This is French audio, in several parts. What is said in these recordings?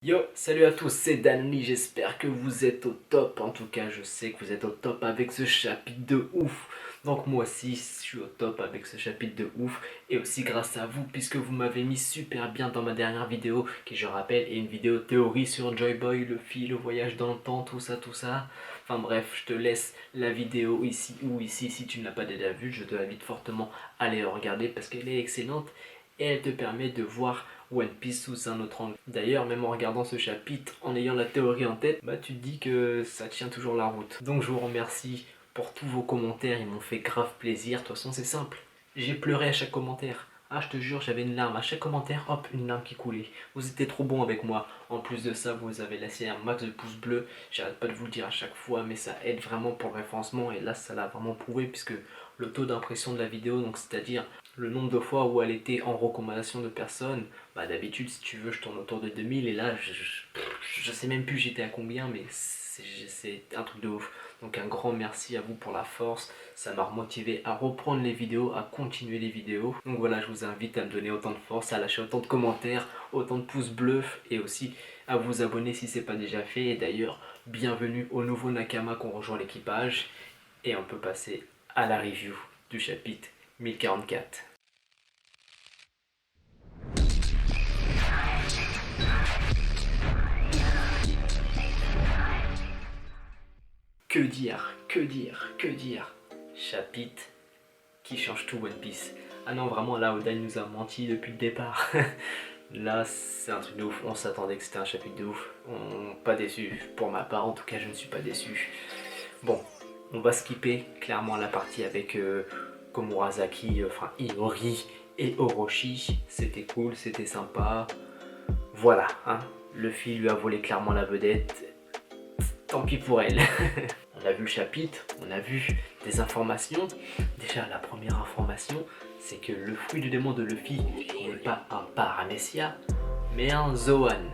Yo, salut à tous, c'est Danny, j'espère que vous êtes au top. En tout cas, je sais que vous êtes au top avec ce chapitre de ouf. Donc moi aussi, je suis au top avec ce chapitre de ouf. Et aussi grâce à vous, puisque vous m'avez mis super bien dans ma dernière vidéo, qui je rappelle est une vidéo théorie sur Joy Boy, Luffy, le voyage dans le temps, tout ça, tout ça. Enfin bref, je te laisse la vidéo ici ou ici. Si tu ne l'as pas déjà vue, je te invite fortement à aller la regarder parce qu'elle est excellente. Et elle te permet de voir One Piece sous un autre angle. D'ailleurs, même en regardant ce chapitre, en ayant la théorie en tête, bah tu te dis que ça tient toujours la route. Donc je vous remercie pour tous vos commentaires, ils m'ont fait grave plaisir. De toute façon, c'est simple. J'ai pleuré à chaque commentaire. Ah, je te jure, j'avais une larme. À chaque commentaire, hop, une larme qui coulait. Vous étiez trop bon avec moi. En plus de ça, vous avez laissé un max de pouces bleus. J'arrête pas de vous le dire à chaque fois, mais ça aide vraiment pour le référencement. Et là, ça l'a vraiment prouvé, puisque le taux d'impression de la vidéo, donc c'est-à-dire le nombre de fois où elle était en recommandation de personnes, bah d'habitude, si tu veux, je tourne autour de 2000. Et là, je sais même plus j'étais à combien, mais c'est un truc de ouf. Donc un grand merci à vous pour la force, ça m'a remotivé à reprendre les vidéos, à continuer les vidéos. Donc voilà, je vous invite à me donner autant de force, à lâcher autant de commentaires, autant de pouces bleus et aussi à vous abonner si ce n'est pas déjà fait. Et d'ailleurs, bienvenue aux nouveaux Nakama qui ont rejoint l'équipage. Et on peut passer à la review du chapitre 1044. Que dire, que dire, que dire. Chapitre qui change tout One Piece. Ah non, vraiment, là, Oda il nous a menti depuis le départ. Là, c'est un truc de ouf. On s'attendait que c'était un chapitre de ouf. Pas déçu. Pour ma part, en tout cas, je ne suis pas déçu. Bon, on va skipper clairement la partie avec Komurasaki, enfin Iori et Orochi. C'était cool, c'était sympa. Voilà, hein. Luffy lui a volé clairement la vedette. Tant pis pour elle. On a vu le chapitre, on a vu des informations. Déjà, la première information, c'est que le fruit du démon de Luffy n'est pas un Paramecia, mais un Zoan.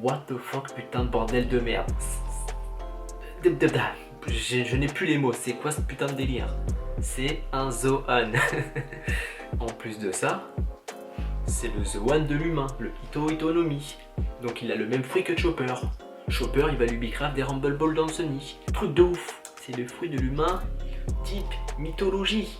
What the fuck, putain de bordel de merde. Je n'ai plus les mots, c'est quoi ce putain de délire? C'est un Zoan. En plus de ça, c'est le Zoan de l'humain, le Ito Itonomi. Donc il a le même fruit que Chopper. Chopper, il va lui bicraft des Rumble Ball d'Anthony. Truc de ouf. C'est le fruit de l'humain type mythologie.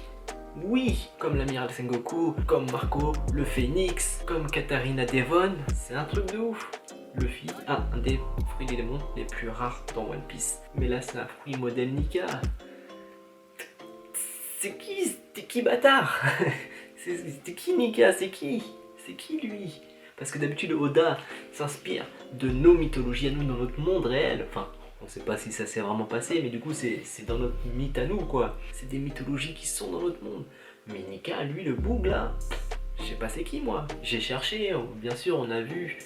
Oui, comme l'amiral Sengoku, comme Marco, le Phénix, comme Katarina Devon. C'est un truc de ouf. Luffy a un des fruits des démons les plus rares dans One Piece. Mais là, c'est un fruit modèle Nika. C'est qui bâtard? C'est qui Nika? C'est qui lui? Parce que d'habitude Oda s'inspire de nos mythologies à nous, dans notre monde réel. Enfin, on sait pas si ça s'est vraiment passé, mais du coup c'est dans notre mythe à nous quoi. C'est des mythologies qui sont dans notre monde. Mais Nika, lui, le boug là, je sais pas c'est qui moi. J'ai cherché, bien sûr on a vu,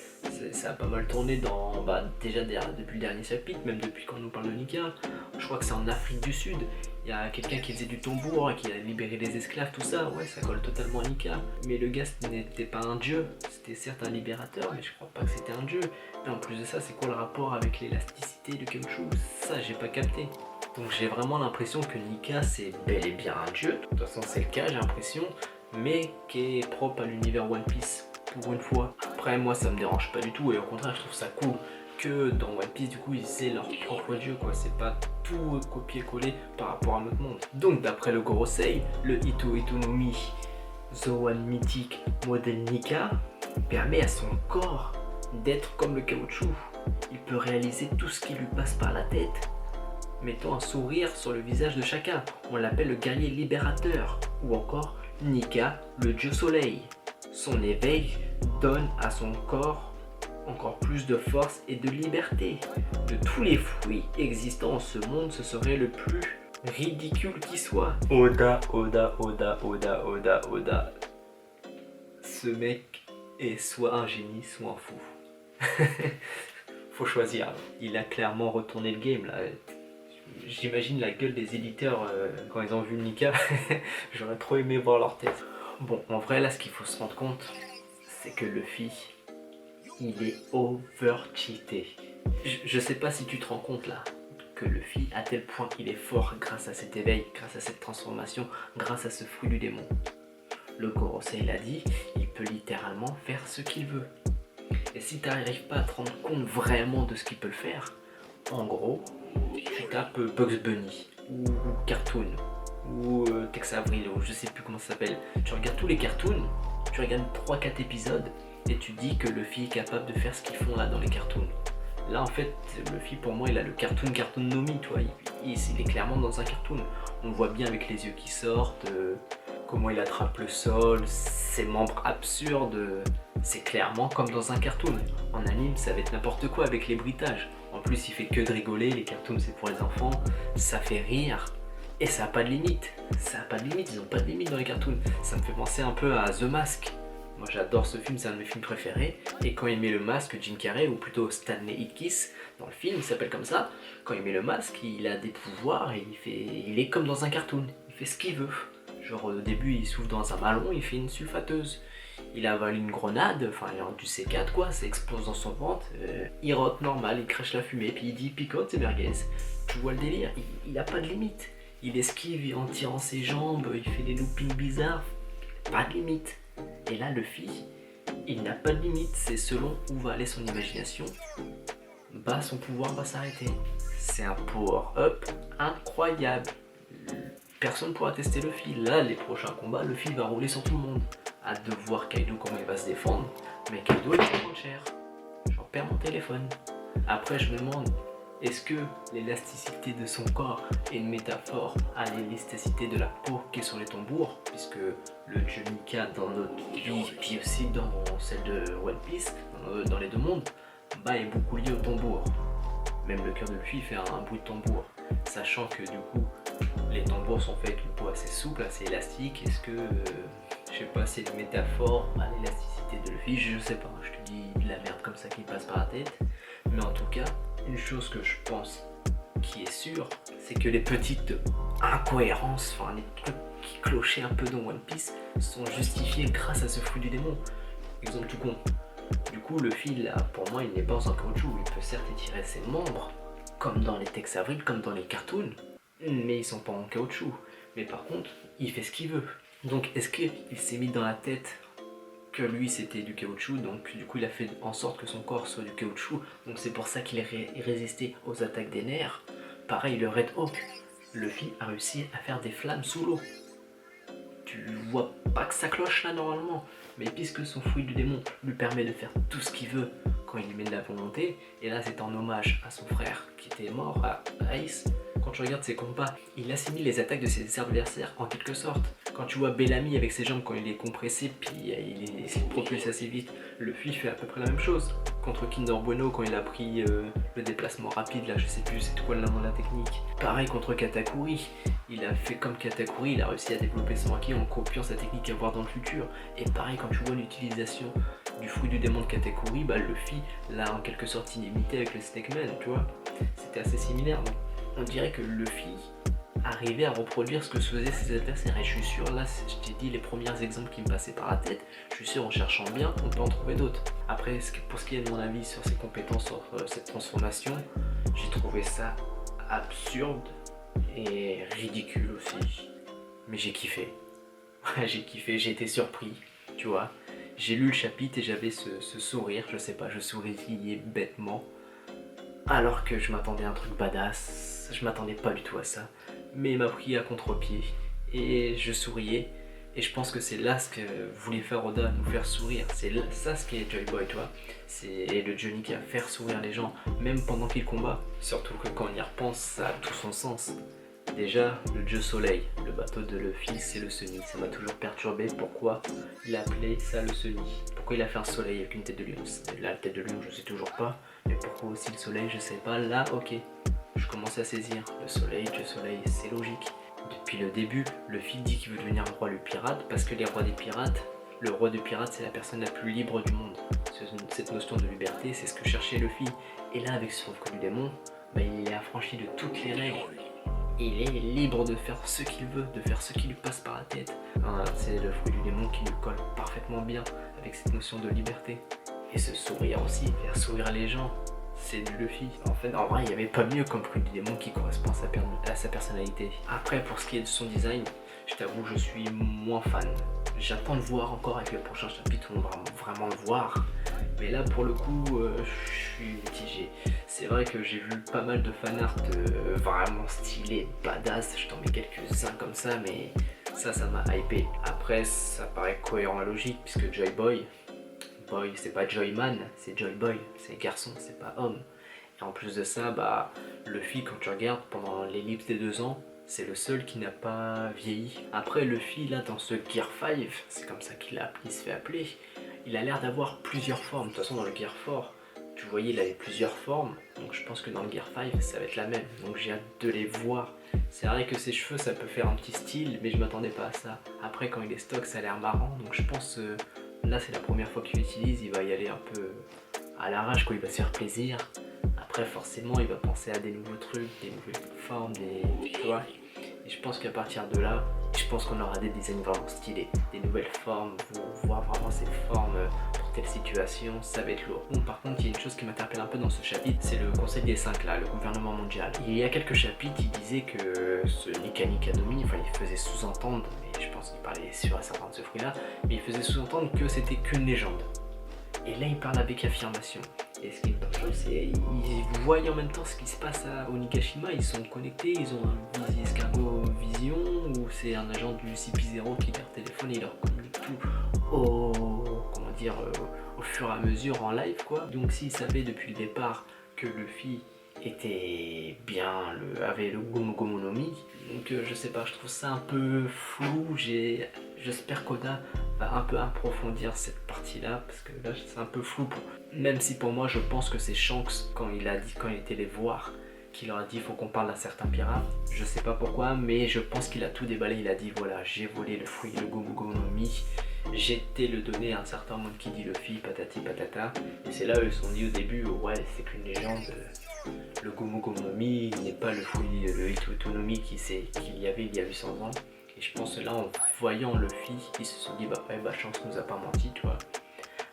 ça a pas mal tourné dans, déjà depuis le dernier chapitre, même depuis qu'on nous parle de Nika. Je crois que c'est en Afrique du Sud. Il y a quelqu'un qui faisait du tambour et qui a libéré les esclaves, tout ça, ouais, ça colle totalement à Nika. Mais le gars, ce n'était pas un dieu, c'était certes un libérateur, mais je crois pas que c'était un dieu. Et en plus de ça, c'est quoi le rapport avec l'élasticité du caoutchouc? Ça, j'ai pas capté. Donc j'ai vraiment l'impression que Nika, c'est bel et bien un dieu. De toute façon, c'est le cas, j'ai l'impression, mais qui est propre à l'univers One Piece, pour une fois. Après, moi, ça me dérange pas du tout, et au contraire, je trouve ça cool que dans One Piece, du coup, ils aient leur propre dieu, quoi. C'est pas tout copier-coller par rapport à notre monde. Donc, d'après le Gorosei, le Ito Itonomi Zoan mythique modèle Nika permet à son corps d'être comme le caoutchouc. Il peut réaliser tout ce qui lui passe par la tête, mettant un sourire sur le visage de chacun. On l'appelle le guerrier libérateur, ou encore Nika, le dieu soleil. Son éveil donne à son corps encore plus de force et de liberté. De tous les fruits existants en ce monde, ce serait le plus ridicule qui soit. Oda. Ce mec est soit un génie, soit un fou. Faut choisir. Il a clairement retourné le game là. J'imagine la gueule des éditeurs quand ils ont vu Nika. J'aurais trop aimé voir leur tête. Bon, en vrai là, ce qu'il faut se rendre compte, c'est que Luffy, il est over-cheaté. Je sais pas si tu te rends compte là, que Luffy, à tel point qu'il est fort grâce à cet éveil, grâce à cette transformation, grâce à ce fruit du démon. Le Gorosei l'a dit, il peut littéralement faire ce qu'il veut. Et si tu n'arrives pas à te rendre compte vraiment de ce qu'il peut le faire, en gros, tu tapes Bugs Bunny, ou Cartoon, ou Tex Avery, ou je sais plus comment ça s'appelle. Tu regardes tous les cartoons, tu regardes 3-4 épisodes, et tu dis que Luffy est capable de faire ce qu'ils font là dans les cartoons. Là en fait, Luffy pour moi il a le cartoon Nomi, tu vois, il est clairement dans un cartoon. On le voit bien avec les yeux qui sortent, comment il attrape le sol, ses membres absurdes, c'est clairement comme dans un cartoon. En anime ça va être n'importe quoi avec les bruitages. En plus il fait que de rigoler, les cartoons c'est pour les enfants, ça fait rire. Et ça a pas de limite, ils ont pas de limite dans les cartoons. Ça me fait penser un peu à The Mask. Moi j'adore ce film, c'est un de mes films préférés. Et quand il met le masque, Jim Carrey, ou plutôt Stanley Ipkiss, dans le film, il s'appelle comme ça. Quand il met le masque, il a des pouvoirs et il est comme dans un cartoon. Il fait ce qu'il veut. Genre au début il souffle dans un ballon, il fait une sulfateuse. Il avale une grenade, enfin du C4 quoi, ça explose dans son ventre. Il rote normal, il crache la fumée, puis il dit picote c'est merguez. Tu vois le délire, il a pas de limite. Il esquive en tirant ses jambes, il fait des loopings bizarres. Pas de limite. Et là, Luffy, il n'a pas de limite, c'est selon où va aller son imagination, son pouvoir va s'arrêter. C'est un power-up incroyable. Personne ne pourra tester Luffy. Là, les prochains combats, Luffy va rouler sur tout le monde. Hâte de voir Kaido comment il va se défendre, mais Kaido il va prendre cher. J'en perds mon téléphone. Après, je me demande, est-ce que l'élasticité de son corps est une métaphore à l'élasticité de la peau qui est sur les tambours, puisque le dieu Nika dans notre vie, puis aussi dans celle de One Piece, dans les deux mondes, est beaucoup lié au tambour. Même le cœur de Luffy fait un bruit de tambour, sachant que du coup les tambours sont faits avec une peau assez souple, assez élastique. Est-ce que, je sais pas, c'est une métaphore à l'élasticité de Luffy, je sais pas, je te dis de la merde comme ça qui passe par la tête, mais en tout cas, une chose que je pense qui est sûre, c'est que les petites incohérences, enfin les trucs qui clochaient un peu dans One Piece, sont justifiés grâce à ce fruit du démon. Exemple tout con. Du coup, le fil, là, pour moi, il n'est pas en caoutchouc. Il peut certes étirer ses membres, comme dans les Tex Avery, comme dans les cartoons, mais ils sont pas en caoutchouc. Mais par contre, il fait ce qu'il veut. Donc, est-ce qu'il s'est mis dans la tête que lui c'était du caoutchouc, donc du coup il a fait en sorte que son corps soit du caoutchouc, donc c'est pour ça qu'il résisté aux attaques des nerfs. Pareil, le Red Hawk, Luffy a réussi à faire des flammes sous l'eau. Tu vois pas que ça cloche là normalement, mais puisque son fruit du démon lui permet de faire tout ce qu'il veut quand il lui met de la volonté, et là c'est en hommage à son frère qui était mort, à Ace. Quand tu regardes ses combats, il assimile les attaques de ses adversaires en quelque sorte. Quand tu vois Bellamy avec ses jambes quand il est compressé, puis il se propulse assez vite, Luffy fait à peu près la même chose. Contre Kinder Bueno quand il a pris le déplacement rapide, là je sais plus c'est quoi le nom de la technique. Pareil contre Katakuri, il a fait comme Katakuri, il a réussi à développer son haki en copiant sa technique à voir dans le futur. Et pareil quand tu vois l'utilisation du fruit du démon de Katakuri, Luffy l'a en quelque sorte inimité avec le Snake Man, tu vois. C'était assez similaire, donc on dirait que Luffy arrivait à reproduire ce que faisaient ses adversaires, et je suis sûr, là je t'ai dit les premiers exemples qui me passaient par la tête, je suis sûr en cherchant bien on peut en trouver d'autres. Après pour ce qui est de mon avis sur ses compétences, sur cette transformation, j'ai trouvé ça absurde et ridicule aussi, mais j'ai kiffé. J'ai kiffé, j'ai été surpris, tu vois. J'ai lu le chapitre et j'avais ce sourire, je sais pas, je souriais bêtement, alors que je m'attendais à un truc badass, je m'attendais pas du tout à ça. Mais il m'a pris à contre-pied et je souriais, et je pense que c'est là ce que voulait faire Oda, nous faire sourire. C'est ça ce qui est Joy Boy, tu vois. C'est le Johnny qui a faire sourire les gens, même pendant qu'il combat. Surtout que quand on y repense, ça a tout son sens. Déjà, le dieu soleil, le bateau de Luffy, c'est le Sunny. Ça m'a toujours perturbé pourquoi il a appelé ça le Sunny. Pourquoi il a fait un soleil avec une tête de lion. La tête de lion, je sais toujours pas, mais pourquoi aussi le soleil, je sais pas. Là, ok. Je commençais à saisir, le soleil, c'est logique. Depuis le début, Luffy dit qu'il veut devenir le roi du pirate parce que les rois des pirates, le roi du pirate c'est la personne la plus libre du monde. Cette notion de liberté, c'est ce que cherchait Luffy. Et là, avec son fruit du démon, il est affranchi de toutes les règles. Il est libre de faire ce qu'il veut, de faire ce qui lui passe par la tête. C'est le fruit du démon qui lui colle parfaitement bien avec cette notion de liberté. Et ce sourire aussi, faire sourire les gens. C'est du Luffy. En fait, en vrai, il n'y avait pas mieux comme fruit du démon qui correspond à sa personnalité. Après, pour ce qui est de son design, je t'avoue, je suis moins fan. J'attends de voir encore avec le prochain chapitre où on va vraiment le voir. Mais là, pour le coup, je suis mitigé. C'est vrai que j'ai vu pas mal de fanart vraiment stylés, badass. Je t'en mets quelques-uns comme ça, mais ça m'a hypé. Après, ça paraît cohérent et logique, puisque Joy Boy, c'est pas Joyman, c'est Joy Boy, c'est garçon, c'est pas homme. Et en plus de ça, bah, Luffy, quand tu regardes pendant l'ellipse des 2 ans, c'est le seul qui n'a pas vieilli. Après, Luffy, là, dans ce Gear 5, c'est comme ça qu'il se fait appeler, il a l'air d'avoir plusieurs formes. De toute façon, dans le Gear 4, tu voyais, il avait plusieurs formes. Donc je pense que dans le Gear 5, ça va être la même. Donc j'ai hâte de les voir. C'est vrai que ses cheveux, ça peut faire un petit style, mais je m'attendais pas à ça. Après, quand il est stock, ça a l'air marrant. Donc je pense, là, c'est la première fois qu'il l'utilise. Il va y aller un peu à l'arrache, quoi. Il va se faire plaisir. Après, forcément, il va penser à des nouveaux trucs, des nouvelles formes, tu vois. Et je pense qu'à partir de là, je pense qu'on aura des designs vraiment stylés, des nouvelles formes, voir vraiment ces formes pour telle situation, ça va être lourd. Bon, par contre, il y a une chose qui m'interpelle un peu dans ce chapitre, c'est le Conseil des 5 là, le gouvernement mondial. Il y a quelques chapitres, il disait que ce Nika Nikanomi, enfin il faisait sous-entendre, mais je pense qu'il parlait sur un certain de ce fruit-là, mais il faisait sous-entendre que c'était qu'une légende. Et là, il parle avec affirmation. Et ce qui est pas chaud, c'est ils voient en même temps ce qui se passe à Onigashima. Ils sont connectés, ils ont un escargot vision ou c'est un agent du CP0 qui leur téléphone et il leur communique tout au fur et à mesure en live quoi. Donc s'ils savaient depuis le départ que Luffy était bien, avait le Gomu Gomu no Mi, donc je sais pas, je trouve ça un peu flou. J'espère qu'Oda va un peu approfondir cette partie-là parce que là c'est un peu flou. Même si pour moi je pense que c'est Shanks quand il était les voir, qu'il leur a dit faut qu'on parle d'un certain pirate. Je sais pas pourquoi, mais je pense qu'il a tout déballé. Il a dit voilà, j'ai volé le fruit, le Gomu Gomu no Mi, j'ai été le donner à un certain Monkey D. Luffy, patati patata. Et c'est là où ils se sont dit au début ouais c'est qu'une légende. Le Gomu Gomu no Mi n'est pas le fruit, le Hitoto no Mi qu'il y avait il y a 800 ans. Et je pense là en voyant Luffy, ils se sont dit bah ouais, Shanks nous a pas menti, tu vois.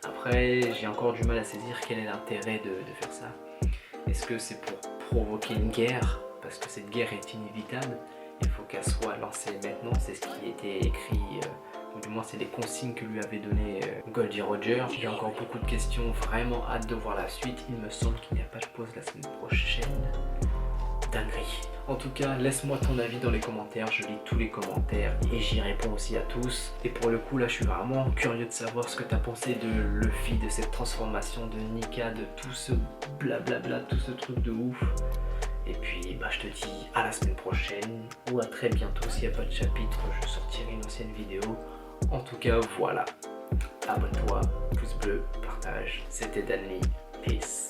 Après, j'ai encore du mal à saisir quel est l'intérêt de faire ça. Est-ce que c'est pour provoquer une guerre? Parce que cette guerre est inévitable, il faut qu'elle soit lancée maintenant, c'est ce qui était écrit, ou du moins c'est les consignes que lui avait donné Goldie Roger. J'ai encore beaucoup de questions, vraiment hâte de voir la suite. Il me semble qu'il n'y a pas de pause la semaine prochaine. Dinguerie. En tout cas, laisse-moi ton avis dans les commentaires, je lis tous les commentaires et j'y réponds aussi à tous. Et pour le coup, là, je suis vraiment curieux de savoir ce que tu as pensé de Luffy, de cette transformation de Nika, de tout ce blablabla, tout ce truc de ouf. Et puis, bah, je te dis à la semaine prochaine ou à très bientôt. S'il n'y a pas de chapitre, je sortirai une ancienne vidéo. En tout cas, voilà. Abonne-toi, pouce bleu, partage. C'était Danny. Peace.